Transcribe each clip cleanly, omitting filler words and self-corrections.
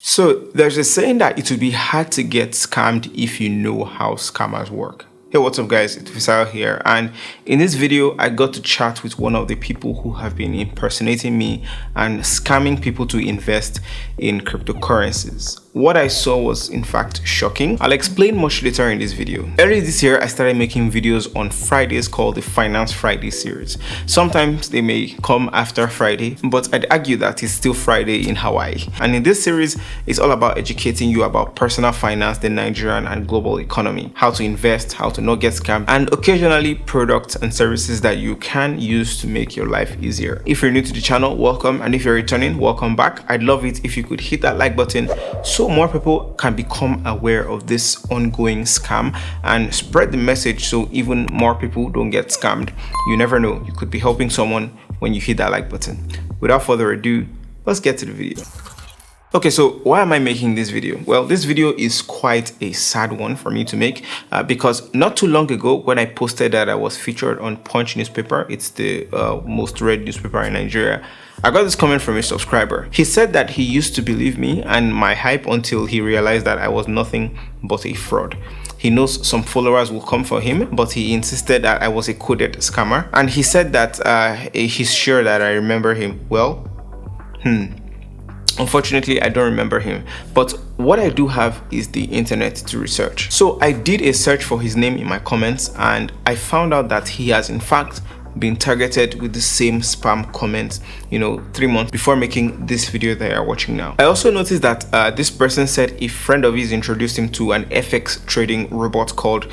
So there's a saying that it will be hard to get scammed if you know how scammers work. Hey, what's up guys, it's Fisayo here, and in this video I got to chat with one of the people who have been impersonating me and scamming people to invest in cryptocurrencies. What I saw was in fact shocking. I'll explain much later in this video. Early this year I started making videos on Fridays called the Finance Friday series. Sometimes they may come after Friday, but I'd argue that it's still Friday in Hawaii. And in this series it's all about educating you about personal finance, the Nigerian and global economy, how to invest, how to not get scammed, and occasionally products and services that you can use to make your life easier. If you're new to the channel, welcome, and if you're returning, welcome back. I'd love it if you could hit that like button so more people can become aware of this ongoing scam and spread the message so even more people don't get scammed. You never know, you could be helping someone when you hit that like button. Without further ado, let's get to the video. Okay, so why am I making this video? Well, this video is quite a sad one for me to make because not too long ago when I posted that I was featured on Punch newspaper, it's the most read newspaper in Nigeria, I got this comment from a subscriber. He said that he used to believe me and my hype until he realized that I was nothing but a fraud. He knows some followers will come for him, but he insisted that I was a coded scammer. And he said that he's sure that I remember him. Well, unfortunately, I don't remember him, but what I do have is the internet to research. So I did a search for his name in my comments and I found out that he has in fact been targeted with the same spam comments, 3 months before making this video that you're watching now. I also noticed that this person said a friend of his introduced him to an FX trading robot called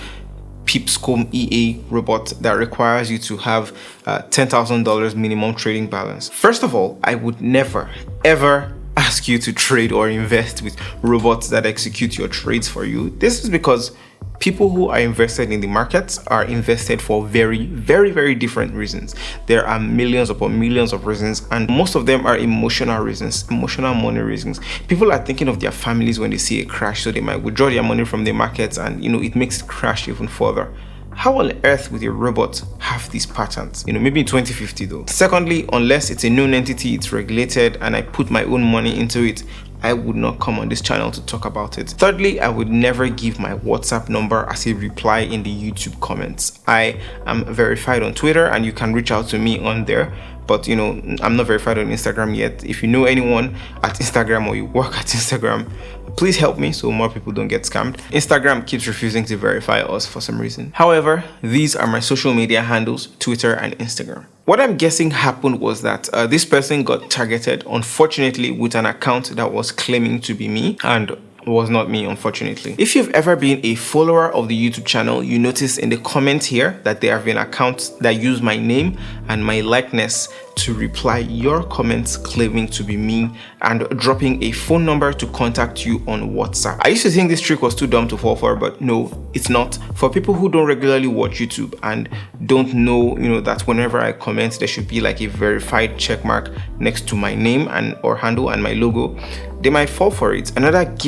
Pipscomb EA robot that requires you to have $10,000 minimum trading balance. First of all, I would never ever ask you to trade or invest with robots that execute your trades for you. This is because people who are invested in the markets are invested for very, very different reasons. There are millions upon millions of reasons, and most of them are emotional reasons, emotional money reasons. People are thinking of their families when they see a crash, so they might withdraw their money from the markets and it makes it crash even further. How on earth would a robot have these patterns? Maybe in 2050 though. Secondly, unless it's a known entity, it's regulated, and I put my own money into it, I would not come on this channel to talk about it. Thirdly, I would never give my WhatsApp number as a reply in the YouTube comments. I am verified on Twitter and you can reach out to me on there, but I'm not verified on Instagram yet. If you know anyone at Instagram or you work at Instagram, please help me so more people don't get scammed. Instagram keeps refusing to verify us for some reason. However, these are my social media handles, Twitter and Instagram. What I'm guessing happened was that this person got targeted, unfortunately, with an account that was claiming to be me and was not me, unfortunately. If you've ever been a follower of the YouTube channel, you notice in the comments here that there have been accounts that use my name and my likeness to reply your comments claiming to be me and dropping a phone number to contact you on WhatsApp. I used to think this trick was too dumb to fall for, but no, it's not. For people who don't regularly watch YouTube and don't know, that whenever I comment, there should be like a verified check mark next to my name and or handle and my logo, they might fall for it. Another dead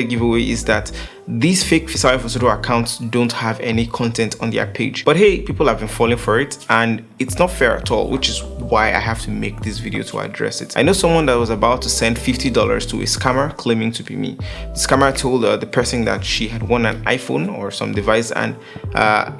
giveaway is that these fake Fisayo Fosudo accounts don't have any content on their page. But hey, people have been falling for it and it's not fair at all, which is why I have to make this video to address it. I know someone that was about to send $50 to a scammer claiming to be me. The scammer told the person that she had won an iPhone or some device and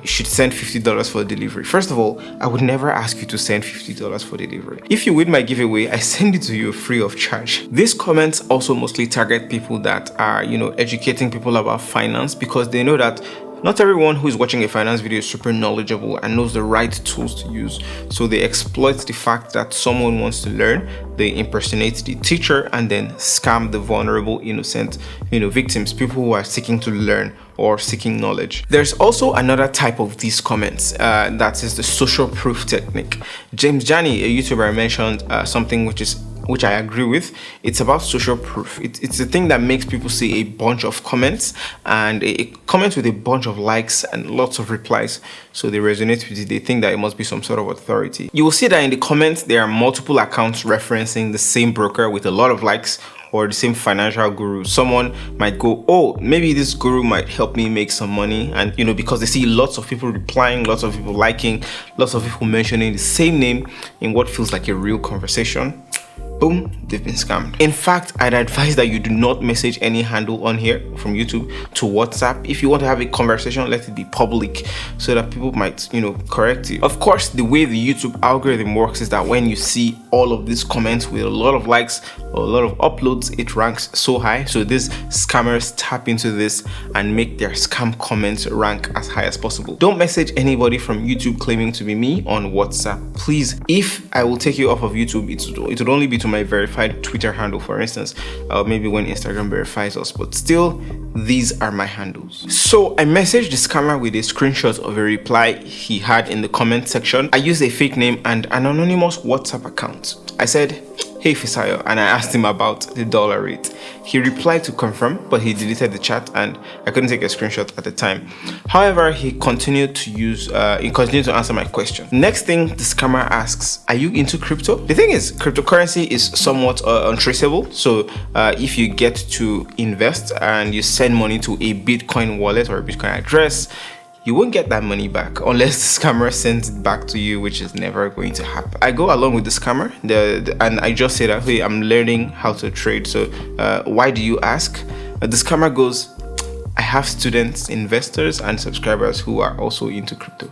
should send $50 for delivery. First of all, I would never ask you to send $50 for delivery. If you win my giveaway, I send it to you free of charge. These comments also mostly target people that are, educating people about finance, because they know that not everyone who is watching a finance video is super knowledgeable and knows the right tools to use. So they exploit the fact that someone wants to learn, they impersonate the teacher and then scam the vulnerable, innocent, victims, people who are seeking to learn or seeking knowledge. There's also another type of these comments that is the social proof technique. James Jani, a YouTuber, mentioned something which I agree with. It's about social proof. It's a thing that makes people see a bunch of comments and a comment with a bunch of likes and lots of replies, so they resonate with it. They think that it must be some sort of authority. You will see that in the comments there are multiple accounts referencing the same broker with a lot of likes, or the same financial guru. Someone might go, oh, maybe this guru might help me make some money, and because they see lots of people replying, lots of people liking, lots of people mentioning the same name in what feels like a real conversation, boom, they've been scammed. In fact, I'd advise that you do not message any handle on here from YouTube to WhatsApp. If you want to have a conversation, let it be public so that people might, correct you. Of course, the way the YouTube algorithm works is that when you see all of these comments with a lot of likes or a lot of uploads, it ranks so high. So these scammers tap into this and make their scam comments rank as high as possible. Don't message anybody from YouTube claiming to be me on WhatsApp, please. If I will take you off of YouTube, it would only be to my verified Twitter handle, for instance, maybe when Instagram verifies us, but still, these are my handles. So I messaged the scammer with a screenshot of a reply he had in the comment section. I used a fake name and an anonymous WhatsApp account. I said, "Hey Fisayo," and I asked him about the dollar rate. He replied to confirm, but he deleted the chat and I couldn't take a screenshot at the time. However, he continued to answer my question. Next thing, the scammer asks, "Are you into crypto?" The thing is, cryptocurrency is somewhat untraceable. So if you get to invest and you send money to a Bitcoin wallet or a Bitcoin address, you won't get that money back unless the scammer sends it back to you, which is never going to happen. I go along with the scammer and I just say that, "Hey, I'm learning how to trade, so why do you ask?" The scammer goes, "I have students, investors, and subscribers who are also into crypto."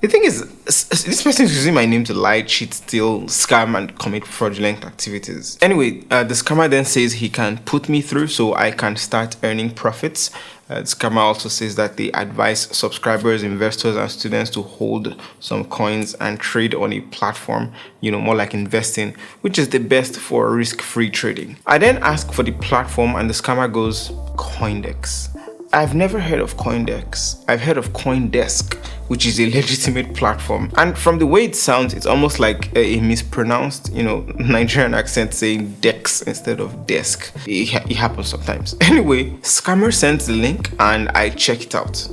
The thing is, this person is using my name to lie, cheat, steal, scam, and commit fraudulent activities. Anyway, the scammer then says he can put me through so I can start earning profits. The scammer also says that they advise subscribers, investors, and students to hold some coins and trade on a platform, more like investing, which is the best for risk-free trading. I then ask for the platform and the scammer goes, "Coindex." I've never heard of Coindex. I've heard of Coindesk, which is a legitimate platform. And from the way it sounds, it's almost like a mispronounced, Nigerian accent saying dex instead of desk. It happens sometimes. Anyway, scammer sends the link and I check it out.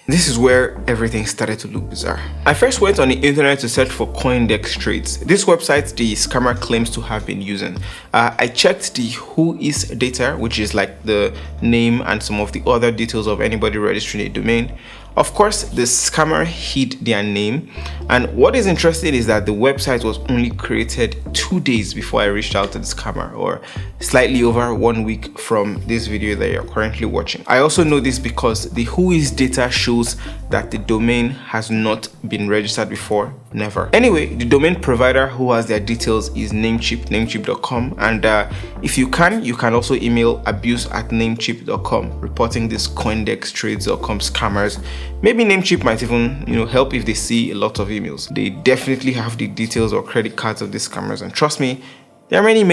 This is where everything started to look bizarre. I first went on the internet to search for Coindex trades. This website the scammer claims to have been using. I checked the whois data, which is like the name and some of the other details of anybody registering a domain. Of course, the scammer hid their name, and what is interesting is that the website was only created 2 days before I reached out to the scammer, or slightly over 1 week from this video that you're currently watching. I also know this because the whois data shows that the domain has not been registered before, never. Anyway, the domain provider who has their details is namecheap.com, and if you can also email abuse@namecheap.com reporting this coindextrades.com scammers. Maybe Namecheap might even help if they see a lot of emails. They definitely have the details or credit cards of these scammers, and trust me, there are many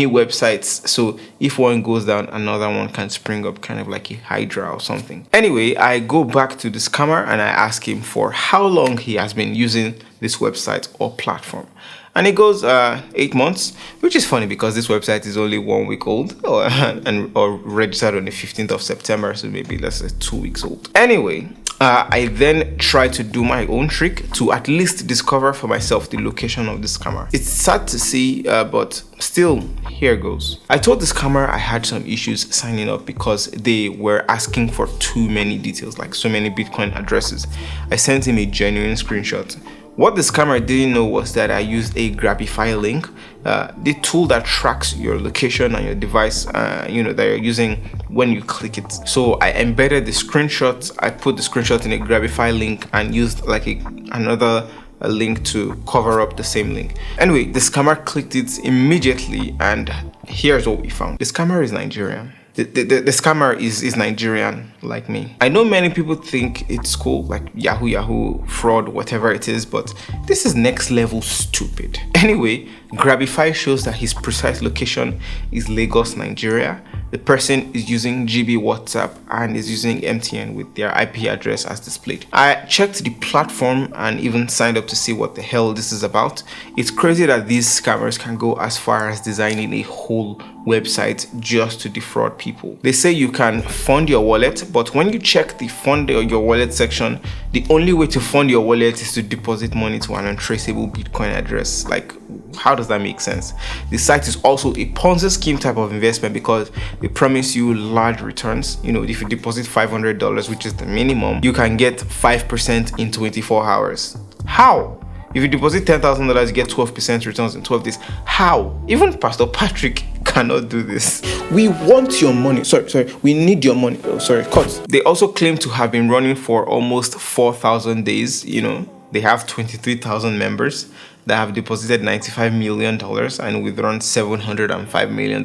websites, so if one goes down, another one can spring up, kind of like a hydra or something. Anyway, I go back to the scammer and I ask him for how long he has been using this website or platform. And it goes 8 months, which is funny because this website is only 1 week old or registered on the 15th of September, so maybe let's say 2 weeks old. Anyway, I then try to do my own trick to at least discover for myself the location of the scammer. It's sad to see, but still, here goes. I told the scammer I had some issues signing up because they were asking for too many details, like so many Bitcoin addresses. I sent him a genuine screenshot. What the scammer didn't know was that I used a Grabify link, the tool that tracks your location and your device, that you're using when you click it. So I embedded the screenshot. I put the screenshot in a Grabify link and used like another link to cover up the same link. Anyway, the scammer clicked it immediately, and here's what we found. The scammer is Nigerian. The scammer is Nigerian, like me. I know many people think it's cool, like Yahoo, fraud, whatever it is, but this is next level stupid. Anyway, Grabify shows that his precise location is Lagos, Nigeria. The person is using GB WhatsApp and is using MTN with their IP address as displayed. I checked the platform and even signed up to see what the hell this is about. It's crazy that these scammers can go as far as designing a whole website just to defraud people. They say you can fund your wallet, but when you check the fund your wallet section, the only way to fund your wallet is to deposit money to an untraceable Bitcoin address. Like, how does that make sense? The site is also a Ponzi scheme type of investment because they promise you large returns. If you deposit $500, which is the minimum, you can get 5% in 24 hours. How? If you deposit $10,000, you get 12% returns in 12 days. How? Even Pastor Patrick cannot do this. We want your money. Sorry. We need your money. Oh, sorry, cut. They also claim to have been running for almost 4,000 days. You know, they have 23,000 members that have deposited $95 million and withdrawn $705 million.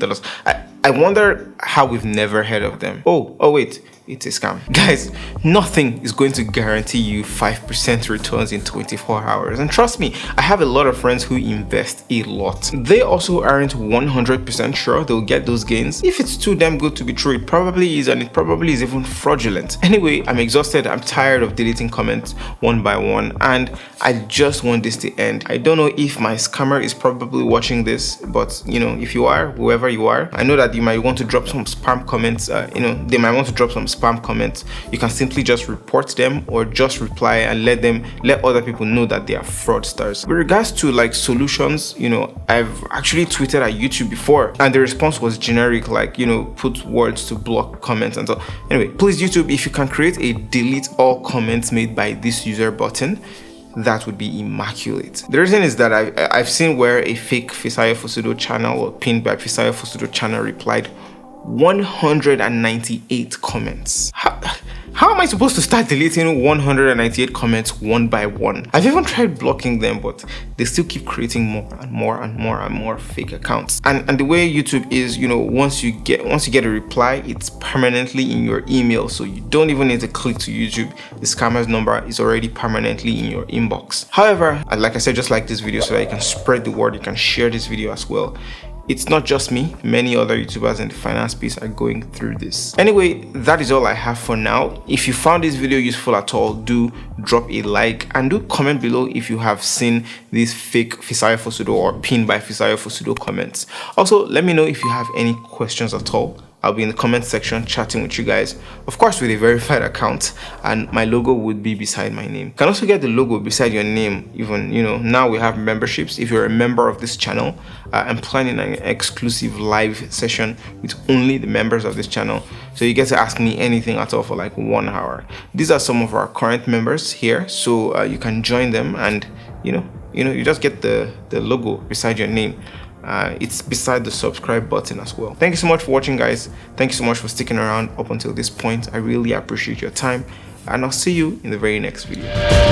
I wonder how we've never heard of them. Oh wait, it's a scam. Guys, nothing is going to guarantee you 5% returns in 24 hours. And trust me, I have a lot of friends who invest a lot. They also aren't 100% sure they'll get those gains. If it's too damn good to be true, it probably is, and it probably is even fraudulent. Anyway, I'm exhausted. I'm tired of deleting comments one by one, and I just want this to end. I don't know if my scammer is probably watching this, but you know, if you are, whoever you are, I know that you might want to drop some spam comments. They might want to drop some spam comments. You can simply just report them or just reply and let other people know that they are fraudsters. With regards to like solutions, you know, I've actually tweeted at YouTube before, and the response was generic, like, you know, put words to block comments and so. Anyway, please YouTube, if you can create a delete all comments made by this user button, that would be immaculate. The reason is that I've seen where a fake Fisayo Fosudo channel or pinned by Fisayo Fosudo channel replied 198 comments. How am I supposed to start deleting 198 comments one by one? I've even tried blocking them, but they still keep creating more and more fake accounts. And the way YouTube is, you know, once you get a reply, it's permanently in your email, so you don't even need to click to YouTube. The scammer's number is already permanently in your inbox. However, like I said, just like this video, so that you can spread the word, you can share this video as well. It's not just me, many other YouTubers in the finance space are going through this. Anyway, that is all I have for now. If you found this video useful at all, do drop a like and do comment below if you have seen these fake Fisayo Fosudo or pinned by Fisayo Fosudo comments. Also, let me know if you have any questions at all. I'll be in the comment section chatting with you guys, of course with a verified account, and my logo would be beside my name. You can also get the logo beside your name. Even, you know, now we have memberships. If you're a member of this channel, I'm planning an exclusive live session with only the members of this channel, so you get to ask me anything at all for like 1 hour. These are some of our current members here, so you can join them, and you just get the logo beside your name. It's beside the subscribe button as well. Thank you so much for watching, guys. Thank you so much for sticking around up until this point. I really appreciate your time, and I'll see you in the very next video.